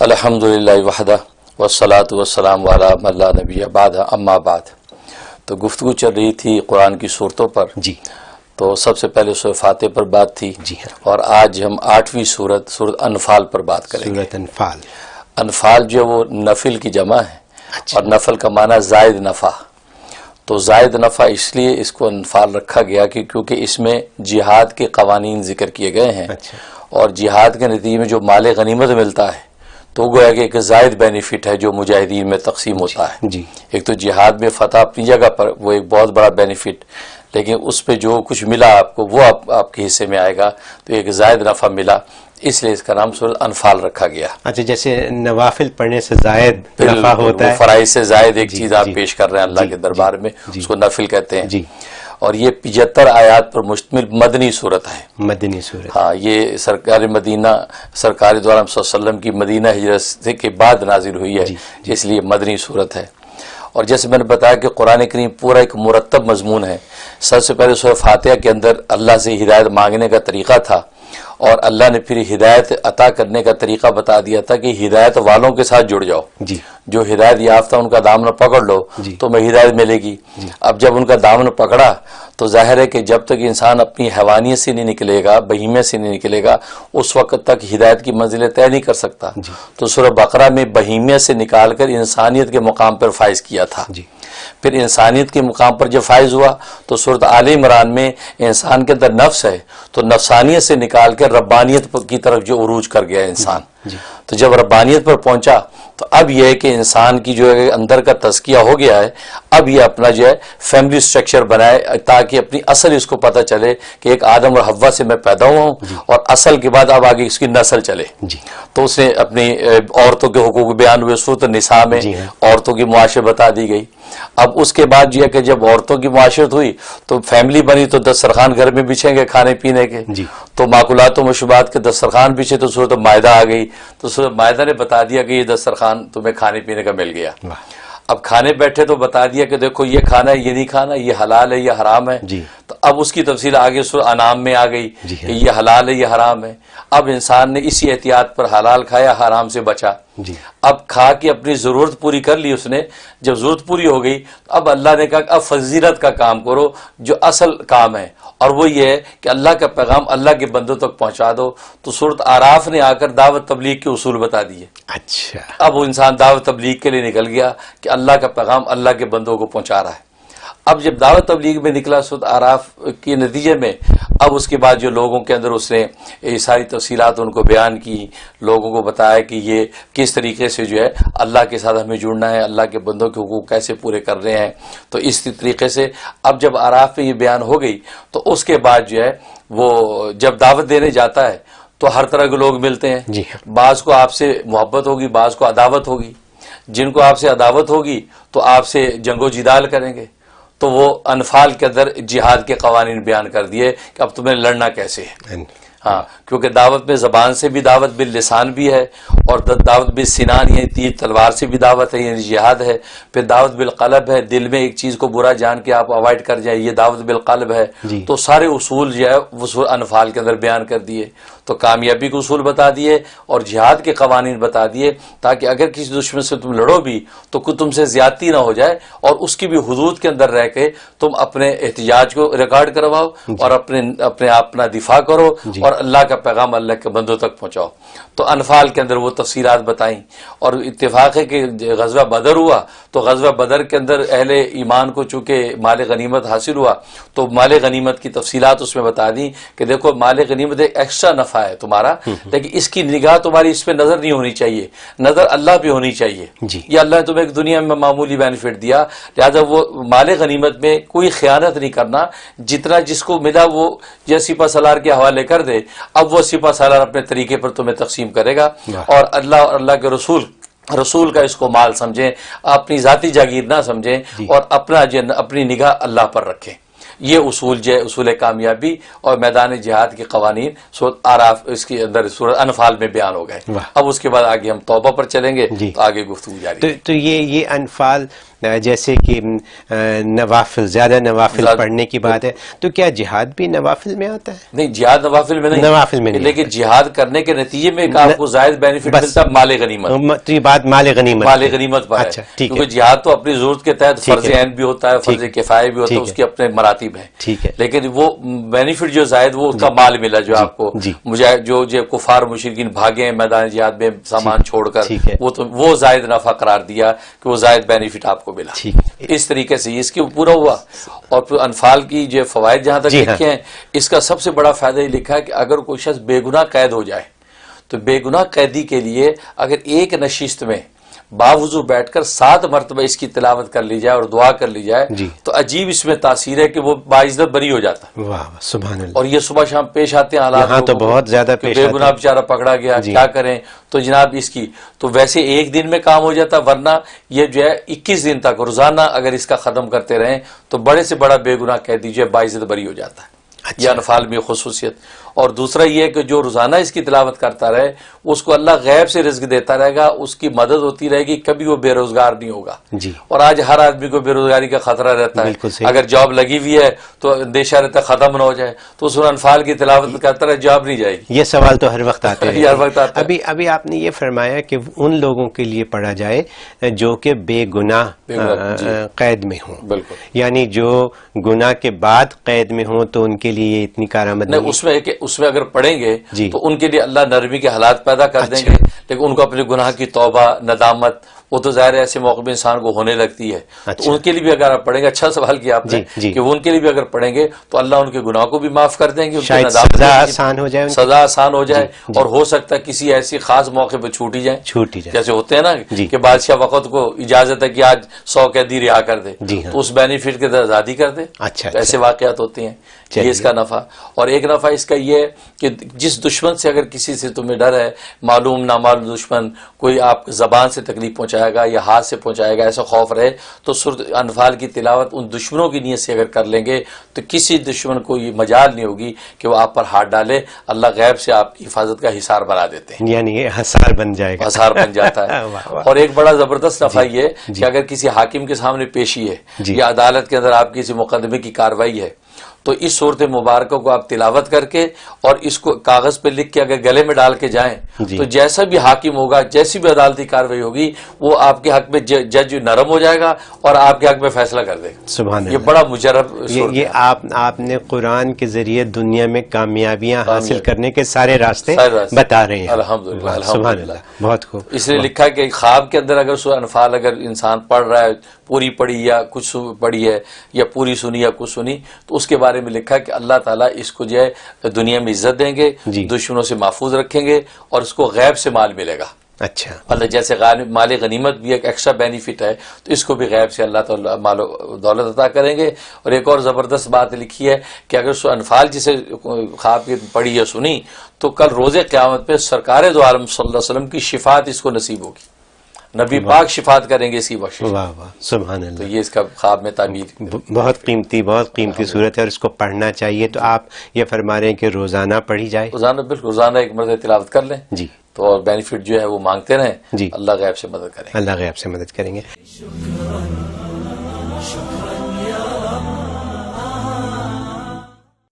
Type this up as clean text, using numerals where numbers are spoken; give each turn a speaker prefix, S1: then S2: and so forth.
S1: الحمدللہ وحدہ والصلاۃ والسلام علی من لا نبی بعد اما بعد۔ تو گفتگو چل رہی تھی قرآن کی صورتوں پر
S2: جی،
S1: تو سب سے پہلے سورہ فاتح پر بات تھی
S2: جی ہاں،
S1: اور آج ہم 8ویں سورت انفال پر بات کریں گے۔
S2: سورۃ انفال۔
S1: انفال جو وہ نفل کی جمع ہے
S2: اچھا،
S1: اور نفل کا معنی زائد نفع، تو زائد نفع اس لیے اس کو انفال رکھا گیا کہ کیونکہ اس میں جہاد کے قوانین ذکر کیے گئے ہیں
S2: اچھا،
S1: اور جہاد کے نتیجے میں جو مال غنیمت ملتا ہے تو گویا کہ ایک زائد بینیفٹ ہے جو مجاہدین میں تقسیم ہوتا ہے۔
S2: جی،
S1: ایک تو جہاد میں فتح اپنی جگہ پر وہ ایک بہت بڑا بینیفٹ، لیکن اس پہ جو کچھ ملا آپ کو وہ آپ کے حصے میں آئے گا، تو ایک زائد نفع ملا، اس لیے اس کا نام سورۃ انفال رکھا گیا۔
S2: اچھا، جیسے نوافل پڑھنے سے زائد نفع ہوتا ہے،
S1: فرائض سے زائد ایک
S2: جی،
S1: چیز آپ
S2: جی،
S1: پیش کر رہے ہیں اللہ
S2: جی،
S1: کے دربار میں،
S2: جی،
S1: اس کو نفل کہتے ہیں۔
S2: جی،
S1: اور یہ 75 آیات پر مشتمل مدنی صورت ہے۔
S2: مدنی سورت۔
S1: ہاں، یہ سرکار مدینہ سرکار دو عالم صلی اللہ علیہ وسلم کی مدینہ ہجرت کے بعد نازل ہوئی ہے،
S2: جی،
S1: اس لیے مدنی صورت ہے۔ اور جیسے میں نے بتایا کہ قرآن کریم پورا ایک مرتب مضمون ہے۔ سب سے پہلے سورہ فاتحہ کے اندر اللہ سے ہدایت مانگنے کا طریقہ تھا اور اللہ نے پھر ہدایت عطا کرنے کا طریقہ بتا دیا تھا کہ ہدایت والوں کے ساتھ جڑ جاؤ،
S2: جی،
S1: جو ہدایت یافتہ ان کا دامن پکڑ لو
S2: جی،
S1: تو میں ہدایت ملے گی۔
S2: جی،
S1: اب جب ان کا دامن پکڑا تو ظاہر ہے کہ جب تک انسان اپنی حیوانیت سے نہیں نکلے گا، بہیمیت سے نہیں نکلے گا، اس وقت تک ہدایت کی منزلیں طے نہیں کر سکتا۔
S2: جی،
S1: تو سورہ بقرہ میں بہیمیت سے نکال کر انسانیت کے مقام پر فائز کیا تھا۔
S2: جی،
S1: پھر انسانیت کے مقام پر جب فائز ہوا تو سورۃ آل عمران میں انسان کے اندر نفس ہے تو نفسانیت سے نکال کے ربانیت کی طرف جو عروج کر گیا انسان،
S2: جی،
S1: تو جب ربانیت پر پہنچا تو اب یہ ہے کہ انسان کی جو ہے اندر کا تزکیہ ہو گیا ہے، اب یہ اپنا جو ہے فیملی سٹرکچر بنائے تاکہ اپنی اصل اس کو پتہ چلے کہ ایک آدم اور حوا سے میں پیدا ہوا ہوں اور اصل کے بعد اب آگے اس کی نسل چلے۔
S2: جی،
S1: تو اس نے اپنی عورتوں کے حقوق بیان ہوئے، سورۃ النساء میں
S2: جی ہاں،
S1: عورتوں کی معاشرت بتا دی گئی۔ اب اس کے بعد یہ ہے کہ جب عورتوں کی معاشرت ہوئی تو فیملی بنی تو دسترخوان گھر میں بچھیں گے کھانے پینے کے،
S2: جی،
S1: تو معقولات و مشروبات کے دسترخوان بچھے تو سورۃ مائدہ آ گئی، تو سورۃ مائدہ نے بتا دیا کہ یہ دسترخوان تمہیں کھانے پینے کا مل گیا۔
S2: واہ،
S1: اب کھانے بیٹھے تو بتا دیا کہ دیکھو یہ کھانا ہے، یہ نہیں کھانا، یہ حلال ہے، یہ حرام ہے۔
S2: جی،
S1: تو اب اس کی تفصیل آگے سورۃ انعام میں آ گئی
S2: جی
S1: کہ یہ حلال ہے، یہ حرام ہے۔ اب انسان نے اسی احتیاط پر حلال کھایا، حرام سے بچا۔
S2: جی،
S1: اب کھا کے اپنی ضرورت پوری کر لی اس نے، جب ضرورت پوری ہو گئی تو اب اللہ نے کہا کہ اب فضیلت کا کام کرو جو اصل کام ہے، اور وہ یہ ہے کہ اللہ کا پیغام اللہ کے بندوں تک پہنچا دو۔ تو سورۃ اعراف نے آ کر دعوت تبلیغ کے اصول بتا دیے۔
S2: اچھا،
S1: اب وہ انسان دعوت تبلیغ کے لیے نکل گیا کہ اللہ کا پیغام اللہ کے بندوں کو پہنچا رہا ہے۔ اب جب دعوت تبلیغ میں نکلا سورۃ اعراف کے نتیجے میں، اب اس کے بعد جو لوگوں کے اندر اس نے یہ ساری تفصیلات ان کو بیان کی، لوگوں کو بتایا کہ یہ کس طریقے سے جو ہے اللہ کے ساتھ ہمیں جڑنا ہے، اللہ کے بندوں کے حقوق کیسے پورے کر رہے ہیں۔ تو اس طریقے سے اب جب اعراف میں یہ بیان ہو گئی تو اس کے بعد جو ہے وہ جب دعوت دینے جاتا ہے تو ہر طرح کے لوگ ملتے ہیں۔
S2: جی،
S1: بعض کو آپ سے محبت ہوگی، بعض کو عداوت ہوگی۔ جن کو آپ سے عداوت ہوگی تو آپ سے جنگ و جدال کریں گے، تو وہ انفال کے اندر جہاد کے قوانین بیان کر دیے کہ اب تمہیں لڑنا کیسے ہے۔ ہاں، کیونکہ دعوت میں زبان سے بھی دعوت، باللسان بھی ہے، اور دعوت بالسنان یعنی تیر تلوار سے بھی دعوت ہے، یعنی جہاد ہے۔ پھر دعوت بالقلب ہے، دل میں ایک چیز کو برا جان کے آپ اوائڈ کر جائیں، یہ دعوت بالقلب ہے۔
S2: جی،
S1: تو سارے اصول جو ہے وہ سورۃ انفال کے اندر بیان کر دیے۔ تو کامیابی کے اصول بتا دیے اور جہاد کے قوانین بتا دیے تاکہ اگر کسی دشمن سے تم لڑو بھی تو کوئی تم سے زیادتی نہ ہو جائے اور اس کی بھی حدود کے اندر رہ کے تم اپنے احتجاج کو ریکارڈ کرواؤ اور اپنا دفاع کرو اور اللہ کا پیغام اللہ کے بندوں تک پہنچاؤ۔ تو انفال کے اندر وہ تفصیلات بتائیں، اور اتفاق ہے کہ غزوہ بدر ہوا تو غزوہ بدر کے اندر اہل ایمان کو چونکہ مال غنیمت حاصل ہوا تو مال غنیمت کی تفصیلات اس میں بتا دیں کہ دیکھو مال غنیمت ایک ایکسٹرا نفع ہے تمہارا، لیکن اس کی نگاہ تمہاری اس پہ نظر نہیں ہونی چاہیے، نظر اللہ پہ ہونی چاہیے۔
S2: جی،
S1: یہ اللہ نے تمہیں ایک دنیا میں معمولی بینیفٹ دیا، لہٰذا وہ مال غنیمت میں کوئی خیانت نہیں کرنا، جتنا جس کو ملا وہ یا سپہ سالار کے حوالے کر دے، اب وہ سپہ سالار اپنے طریقے پر تمہیں تقسیم کرے گا، اور اللہ کے رسول کا اس کو مال سمجھیں، اپنی ذاتی جاگیر نہ سمجھیں، اور اپنی نگاہ اللہ پر رکھیں۔ یہ اصول جو ہے اصول کامیابی اور میدان جہاد کے قوانین سورۃ آراف اس کے اندر سورۃ انفال میں بیان ہو گئے. اب اس کے بعد آگے ہم توبہ پر چلیں گے تو آگے گفتگو جاری.
S2: تو یہ انفال جیسے کہ نوافل، زیادہ نوافل پڑھنے کی بات ہے، تو کیا جہاد بھی نوافل میں آتا ہے؟
S1: نہیں، جہاد نوافل میں نہیں،
S2: نوافل میں نہیں،
S1: لیکن جہاد کرنے کے نتیجے میں آپ کو زائد بینیفٹ ملتا ہے مال غنیمت.
S2: تو یہ بات مال غنیمت
S1: پر ہے، کیونکہ جہاد تو اپنی ضرورت کے تحت فرض عین بھی ہوتا ہے، فرض کفایہ بھی ہوتا ہے، اس کے اپنے مراتب ہیں.
S2: ٹھیک ہے،
S1: لیکن وہ بینیفٹ جو زائد وہ اس کا مال ملا جو آپ کو جو کفار مشرکین بھاگے ہیں میدان جہاد میں سامان چھوڑ کر، وہ زائد نفع قرار دیا کہ وہ زائد بینیفٹ آپ کو ملا. اس طریقے سے اس کی پورا ہوا. اور پھر انفال کی جو فوائد جہاں تک لکھے ہیں، اس کا سب سے بڑا فائدہ یہ لکھا ہے کہ اگر کوئی شخص بے گناہ قید ہو جائے تو بے گناہ قیدی کے لیے اگر ایک نشست میں باوضو بیٹھ کر 7 مرتبہ اس کی تلاوت کر لی جائے اور دعا کر لی جائے تو عجیب اس میں تاثیر ہے کہ وہ باعزت بری ہو جاتا ہے.
S2: واہ سبحان اللہ.
S1: اور یہ صبح شام پیش آتے ہیں حالات،
S2: یہاں تو بہت زیادہ پیش
S1: بے گناہ بیچارہ پکڑا گیا، کیا کریں. تو جناب اس کی تو ویسے ایک دن میں کام ہو جاتا، ورنہ یہ جو ہے 21 دن تک روزانہ اگر اس کا ختم کرتے رہیں تو بڑے سے بڑا بے گناہ قیدی جو ہے باعزت بری ہو جاتا ہے. یہ انفال میں خصوصیت. اور دوسرا یہ کہ جو روزانہ اس کی تلاوت کرتا رہے اس کو اللہ غیب سے رزق دیتا رہے گا، اس کی مدد ہوتی رہے گی، کبھی وہ بے روزگار نہیں ہوگا. اور آج ہر آدمی کو بے روزگاری کا خطرہ رہتا ہے. اگر جاب لگی ہوئی ہے تو اندیشہ رہتا ہے ختم نہ ہو جائے، تو سورہ انفال کی تلاوت کرتا رہے، جاب نہیں جائے گی.
S2: یہ سوال تو ہر وقت آتے ہیں.
S1: ہر وقت آتا ہے.
S2: ابھی آپ نے یہ فرمایا کہ ان لوگوں کے لیے پڑھا جائے جو کہ بے گناہ قید میں ہوں.
S1: بالکل.
S2: یعنی جو گناہ کے بعد قید میں ہوں تو ان کے لیے اتنی کارآمد نہیں.
S1: اس میں اگر پڑھیں گے تو ان کے لیے اللہ نرمی کے حالات پیدا کر دیں گے، لیکن ان کو اپنے گناہ کی توبہ ندامت وہ تو ظاہر ایسے موقع میں انسان کو ہونے لگتی ہے. تو ان کے لیے بھی اگر آپ پڑھیں گے، اچھا سوال کیا آپ نے کہ وہ ان کے لیے بھی اگر پڑھیں گے تو اللہ ان کے گناہ کو بھی معاف کر دیں گے،
S2: سزا آسان ہو جائے،
S1: سزا آسان ہو جائے. اور ہو سکتا ہے کسی ایسی خاص موقع پہ چھوٹی جائیں، جیسے ہوتے ہیں نا کہ بادشاہ وقت کو اجازت ہے کہ آج 100 قیدی رہا کر دے تو اس بینیفٹ کے تحت آزادی کر دے. ایسے واقعات ہوتے ہیں. یہ اس کا نفع. اور ایک نفع اس کا یہ ہے کہ جس دشمن سے اگر کسی سے تمہیں ڈر ہے، معلوم نامعلوم دشمن کوئی آپ زبان سے تکلیف پہنچائے گا یا ہاتھ سے پہنچائے گا، ایسا خوف رہے تو سورۃ انفال کی تلاوت ان دشمنوں کی نیت سے اگر کر لیں گے تو کسی دشمن کو یہ مجال نہیں ہوگی کہ وہ آپ پر ہاتھ ڈالے. اللہ غیب سے آپ کی حفاظت کا حصار بنا دیتے ہیں،
S2: یعنی یہ حصار بن جائے گا،
S1: حصار بن جاتا ہے. اور ایک بڑا زبردست نفع یہ کہ اگر کسی حاکم کے سامنے پیشی ہے یا عدالت کے اندر آپ کسی مقدمے کی کارروائی ہے تو اس صورت مبارکہ کو آپ تلاوت کر کے اور اس کو کاغذ پہ لکھ کے اگر گلے میں ڈال کے جائیں تو جیسا بھی حاکم ہوگا، جیسی بھی عدالتی کارروائی ہوگی، وہ آپ کے حق میں جج نرم ہو جائے گا اور آپ کے حق میں فیصلہ کر دے گا.
S2: سبحان اللہ.
S1: یہ بڑا مجرب
S2: یہ آپ نے قرآن کے ذریعے دنیا میں کامیابیاں حاصل کرنے کے سارے راستے بتا رہے ہیں.
S1: الحمدللہ.
S2: سبحان اللہ. بہت خوب.
S1: اس لیے لکھا کہ خواب کے اندر اگر سورہ انفال اگر انسان پڑھ رہا ہے، پوری پڑھی یا کچھ پڑھی ہے یا پوری سنی یا کچھ سنی، تو اس کے بارے میں لکھا کہ اللہ تعالیٰ اس کو جو ہے دنیا میں عزت دیں گے، دشمنوں سے محفوظ رکھیں گے اور اس کو غیب سے مال ملے گا.
S2: اچھا.
S1: اللہ جیسے مال غنیمت بھی ایک ایکسٹرا بینیفٹ ہے تو اس کو بھی غیب سے اللہ تعالیٰ مال و دولت عطا کریں گے. اور ایک اور زبردست بات لکھی ہے کہ اگر سورہ انفال جسے خواب کی پڑھی یا سنی تو کل روز قیامت پہ سرکار دو عالم صلی اللہ علیہ وسلم کی شفاعت اس کو نصیب ہوگی. نبی پاک شفاعت کریں گے اسی بخش.
S2: واہ واہ سبحان اللہ.
S1: تو یہ اس کا خواب میں تعبیر
S2: بہت قیمتی صورت ہے اور اس کو پڑھنا چاہیے. تو آپ یہ فرما رہے ہیں کہ روزانہ پڑھی جائے؟
S1: روزانہ، بالکل روزانہ ایک مرتبہ تلاوت کر لیں تو بینیفٹ جو ہے وہ مانگتے رہیں. اللہ غیب سے مدد کریں.
S2: اللہ غیب سے مدد کریں گے.